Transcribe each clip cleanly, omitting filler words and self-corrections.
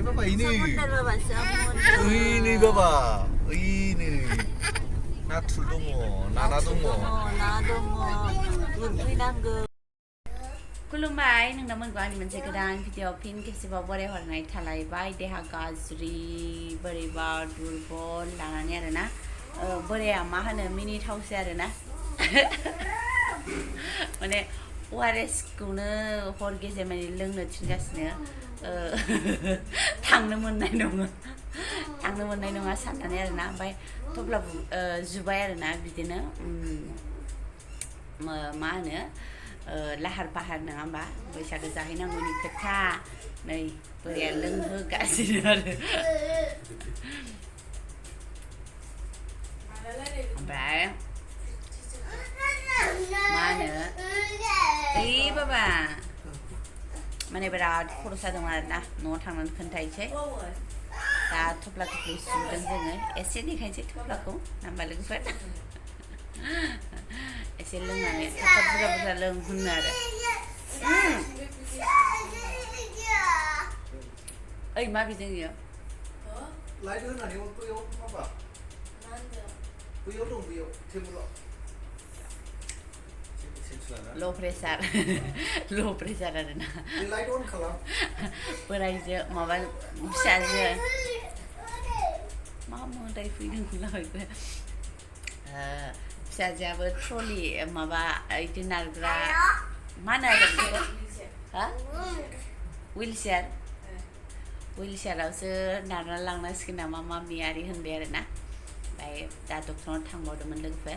봐봐 이네. 이네 봐봐. 이네. 나 둘동어, 나나동어. खुलुमबाय नोंथांमोनखौ आंनि मोनसे गोदान भिडिअ फिन खेबसेबाव बराय हरनाय थालायबाय देहा गाज्रि बोरैबा दुरबल लानानै आरोना बोराया मा होनो मिनिथावसै आरोना माने ORS खौनो हर गेजेर माने लोंनो थिनगासिनो थांनो मोननाय नङा साननानै आरोना ओमफ्राय थेवब्लाबो जुबाय आरोना बिदिनो मा होनो लाहार फाहार नङा होमबा बैसागो जाहैनांगौनि खोथा नै बोराया लोंहोगासिनो आरो ओमफ्राय मा होनो ओइ बाबा माने बिराद खर' सादों आरोना न'आव थांनानै खोन्थाहैसै दा थफ्ला थफ्लि सुदों जोङो एसे देखायनोसै थफ्लाखौ नाम्बार लोगोफोर एसे लोंनानै थाब बुरजा लों होनो आरो ओइ मा बिदों इयो लाइट होनानै बैयाव माबा बैयाव दं बैयाव टेबोलाव लो प्रेसार आरोना लाइट अन खालाम बोरायजो माबा फिसाजो मा मोदाय फैदों लाबायबो फिसाजोआबो ट्रलि माबा इदि नारग्रा मा होनो आरो बेखौ हा विलचेयारावसो नारना लांनांसिगोन नामा मामि आरि होनबाय आरोना ओमफ्राय दा डक्टरनाव थांबावदोंमोन लोगोफोर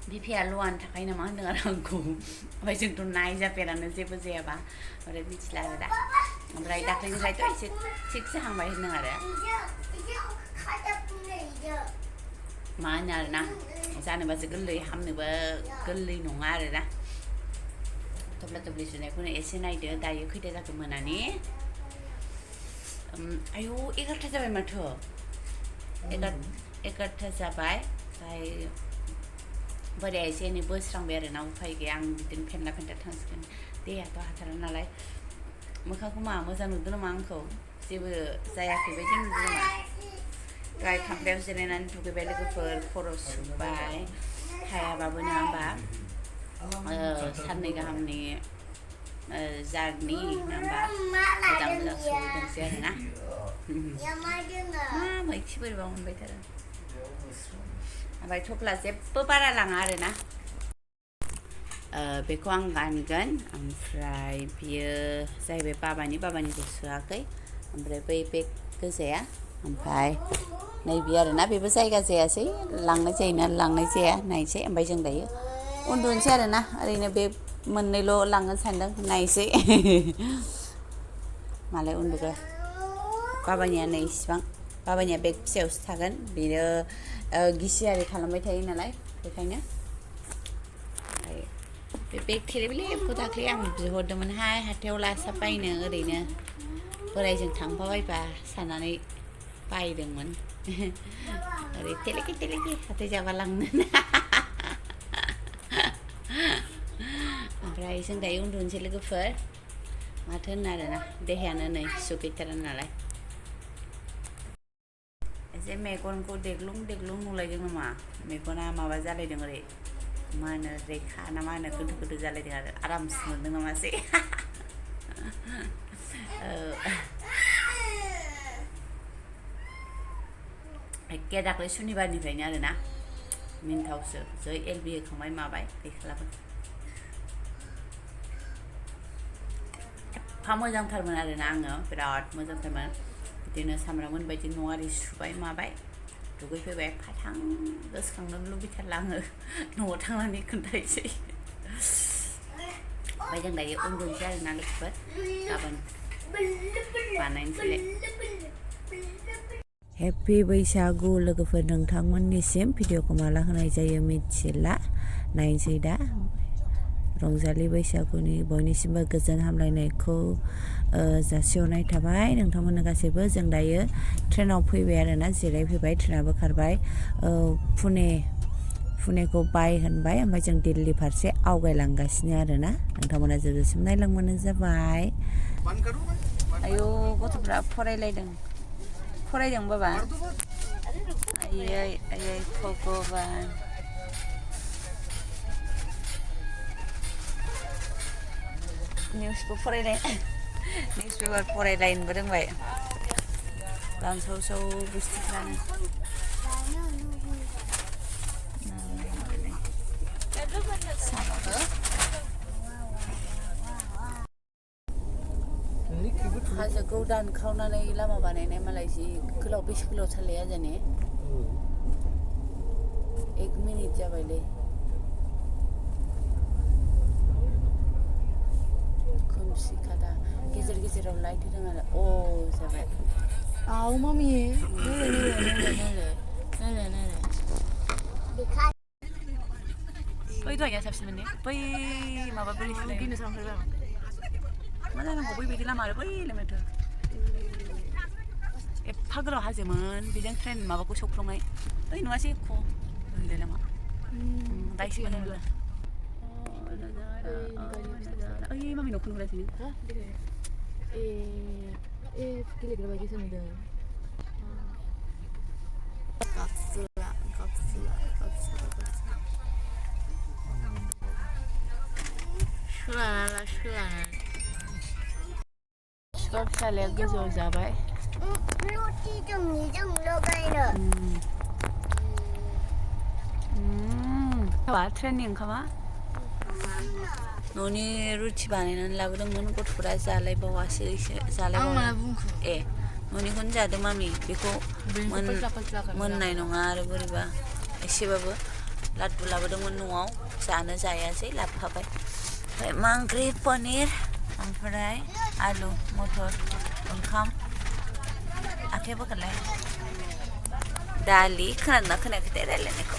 बिफाया ल'आनो थाखायो नामा होनदों आरो आंखौ ओमफ्राय जोंथ' नायजाफेरानो जेबो जायाबा ओमफ्राय मिथिला आरो दा ओमफ्राय दाख्लैनिफ्रायथ' एसे थिग जाहांबाय होनदों आरो मा होनो आरोना जानोबासो गोरलै हामनोबो गोरलै नङा आरोना थफ्ला थफ्लि सुनायखौनो एसे नायदो दायो खैथा जाखो मोनानि आयौ 11ता जाबाय माथो 11ता जाबाय ओमफ्राय बोराया एसे एनै बोस्रांबाय आरोना उफाय गैया आं बिदिनो फेन्ला थांसिगोन देहाथ' हाथारा नालाय मोखांखौ मा मोजां नुदों नामा आंखौ जेबो जायाखै बायदि नुदों नामा दहाय खामफ्लायाव जिरायनानै दुगैबाय लोगोफोर खर' सुबाय हायाबाबो नङा होमबा साननै गाहामनि जारनि नङा होमबा मोजां सहैदोंसै आरोना मा मैखि बोरैबा मोनबाय थादों ओमफ्राय थफ्ला जेबो बारा लाङा आरोना बेखौ आं गानगोन ओमफ्राय बियो जाहैबाय बाबानिखौ सोआखै ओमफ्राय बै बेग गोजाया ओमफ्राय नैबे आरोना बेबो जायगा जायासै लांनाय जायोना लांनाय जाया नायसै ओमफ्राय जों दायो उन्दुनोसै आरोना ओरैनो बे मोननैल' लांगोन सानदों नायसै मालाय उन्दुग्रा बाबानिया नै इसिबां बाबानिया बेग फिसायावसो थागोन बेयो गिसियारि खालामबाय थायो नालाय बेखायनो ओमफ्राय बे बेग थेलेबलेबखौ दाख्लै आं बिहरदोंमोनहाय हाथायाव लासाब बायनो ओरैनो बोरायजों थांफाबायबा साननानै बायदोंमोन ओरै थेलेके हाथाय जाबा लांनो ओमफ्राय जों दायो उन्दुनोसै लोगोफोर माथो होनो आरोना देहायानो नै सुख गैथारा नालाय एसे मेगनखौ देग्लुं नुलायदों नामा मेगना माबा जालायदों ओरै मा होनो रेखा ना मा होनो गोदो जालायदों आरो आरामसो मोनदों नामासै एखे दाख्लै सुनिबारनिफ्रायनो आरोना मिन्थावसो जै एलबि होखांबाय माबाय गैखालाबो एफा मोजांथारमोन आरोना आङो बिराद मोजांथारमोन बिदिनो सामब्राममोन बायदि न' आरि सुबाय माबाय दुगैफैबाय फाथां गोसोखांनो लुबैथारला आङो न'आव थांनानै खोन्थाहैसै ओमफ्राय जों दायो उन्दुनोसै आरोना लोगोफोर गाबोन बानायनोसैलाय हेपि बैसागु लोगोफोर नोंथांमोननिसिम भिडिअखौ माला होनाय जायो मिथिला नायनोसै दा रंजालि बैसागुनि बयनिसिमबो गोजोन हामलायनायखौ जासिहरनाय थाबाय नोंथांमोननो गासैबो जों दायो ट्रेनाव फैबाय आरोना जिरायफैबाय ट्रेनाबो खारबाय पुनेखौ बाय होनबाय ओमफ्राय जों दिल्ली फारसे आवगायलांगासिनो आरोना नोंथांमोना जोबजासिम नायलांबानो जाबाय आयौ गथ'फ्रा फरायदों बाबा आयै आयै भगबान निउसबो निउस पेपार फरायलायनोबो रोंबाय लामसाव बुस्थुफ्रानो हाजोखौ दानखावनानै लामा बानायनाय मालाय जि गोलाव बेसे गोलाव सालाया जाने 1 मिनिट जाबायलै खोमसि खादा गेजेराव लाइट होदों आरो जाबाय आव मामि बै दहायनिया साबसिनमोन ने बै माबा बोरैसोलाय गिनो थांफैबाय मा जानांगौ बैबायदि लामा आरो बैलाय माथो एफा गोलाव हाजोमोन बेजों ट्रेन माबाखौ सौफ्लंनाय ओइ नङासै एख' ओरैलाय लामा दाइसो मोनो ओइ मामि न'खौ नुलासै नों गेलेग्रा बायदिसो नुदों बिफा फिसालाया गोजौआव जाबाय ट्रेननि ओंखामा न'नि रुथि बानायनानै लाबोदोंमोन गथ'फोरा जालायबावासो न'निखौनो जादों मामि बेखौ मोननाय नङा आरो बोरैबा एसेबाबो लादु लाबोदोंमोन न'आव जानो जायासै लाबोफाबाय ओमफ्राय मा ओंख्रि पनिर ओमफ्राय आलु मटर ओंखाम आखाइ बोखारलाय दालि खोनादोंना खोनायाखैथाय रायलायनायखौ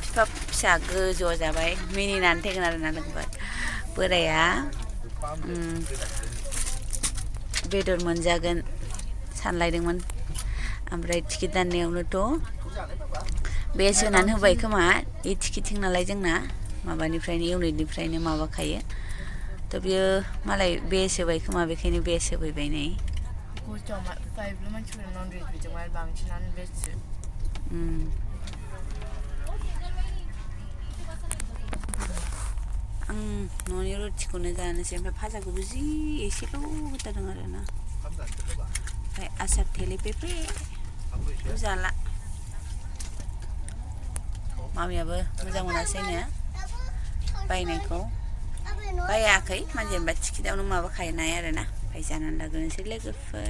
बिफा फिसा गोजौआव जाबाय मिनिनानै थैगोन आरोना लोगोफोर बोराया बेदर मोनजागोन सानलायदोंमोन ओमफ्राय टिकेट दाननायावनोथ' बेस होनानै होबाय खोमा इ टिकेटिं नालाय जोंना माबानिफ्रायनो इउनिटनिफ्रायनो माबाखायो थ' बियो मालाय बेस होबाय खोमा बेखायनो बेस होफैबाय नै आं न'नि रुटिखौनो जानोसै ओमफ्राय फाजाखौबो जि एसेल' होथारदों आरोना ओमफ्राय आसार थेलेपेपे जाला मामियाबो मोजां मोनासैनो बायनायखौ बायाखै माने जेनेबा टिकेटावनो माबाखानाय आरोना ओमफ्राय जानानै लाग्रोनोसै लोगोफोर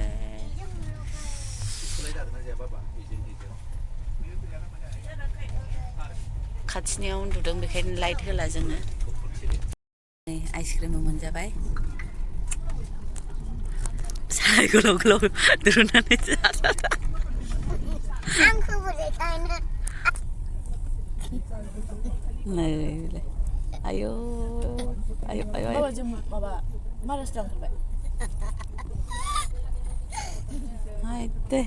खाथिनियाव उन्दुदों बेखायनो लाइट होला जोङो नै आइसक्रिमबो मोनजाबाय साराय गोलाव दुरुननानै नै आयौ बाबा जों माबा महाराष्ट्र ओंखारबाय दे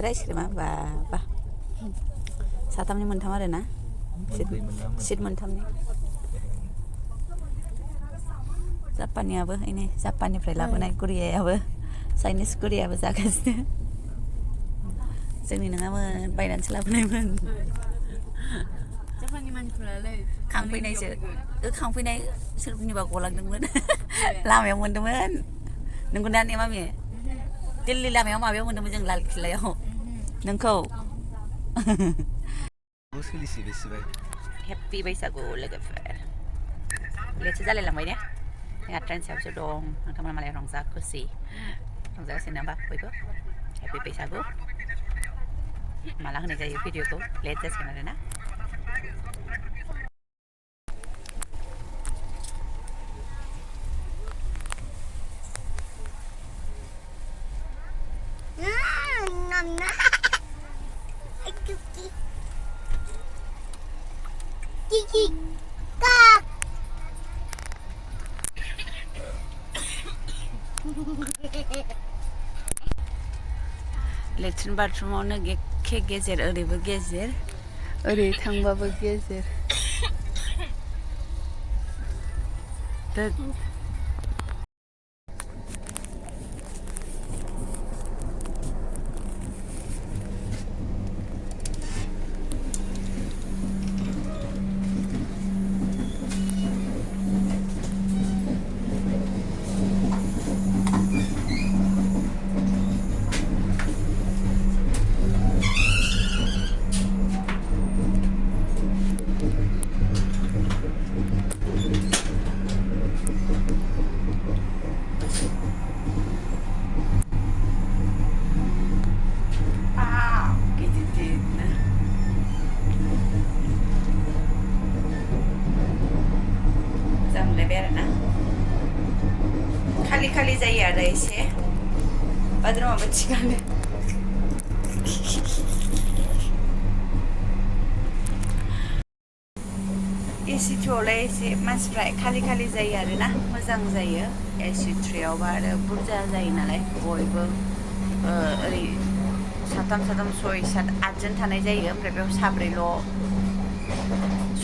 आइसक्रिमा बाबा साथामनि मोनथाम आरोना सिट मोनथामनि जापानियाबो नै जापाननिफ्राय लाबोनाय गुरियायाबो चाइनिस गुरियाबो जागासिनो जोंनि नङामोन बायनानैसो लाबोनायमोन जापाननि मानसिफोरालाय खांफैनाय सोरनिबा गलांदोंमोन लामायाव मोन्दोंमोन नंगौना ने मामि दिल्ली लामायाव माबायाव मोन्दोंमोन जों लाल किल्लायाव नोंखौ हेपि बैसागु लोगोफोर लेटसो जालायलांबाय ने जोंहा ट्रेन सायावसो दं नोंथांमोना मालाय रंजागासिनो होमबा बयबो हेपि बैसागु माला होनाय जायो भिडिअखौ लेट जासिगोन आरोना लेट्रिन बाथरुमावनो गेजेर ओरैबो गेजेर ओरै थांबाबो गेजेर खालि जायो आरो एसे बाद्रुमाबो थिगानो एसि2आवलाय एसे मानसिफ्रा खालि जायो आरोना मोजां जायो एसि3आवबा आरो बुरजा जायो नालाय बयबो ओरै साथाम 6 7 8 जन थानाय जायो ओमफ्राय बेयाव साब्रैल'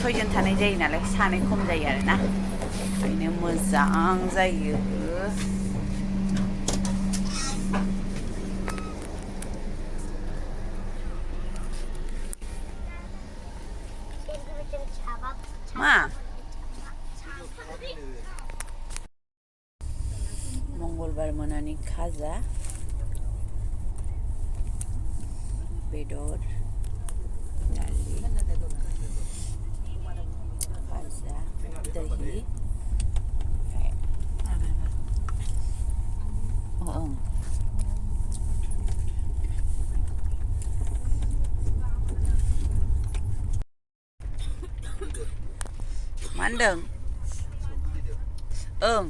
6 जन थानाय जायो नालाय सानै खम जायो आरोना ओंखायनो मोजां जायो मा मंगलबार मोनानि खाजा बेदर दालि भाजा दही मा होनदों? ओं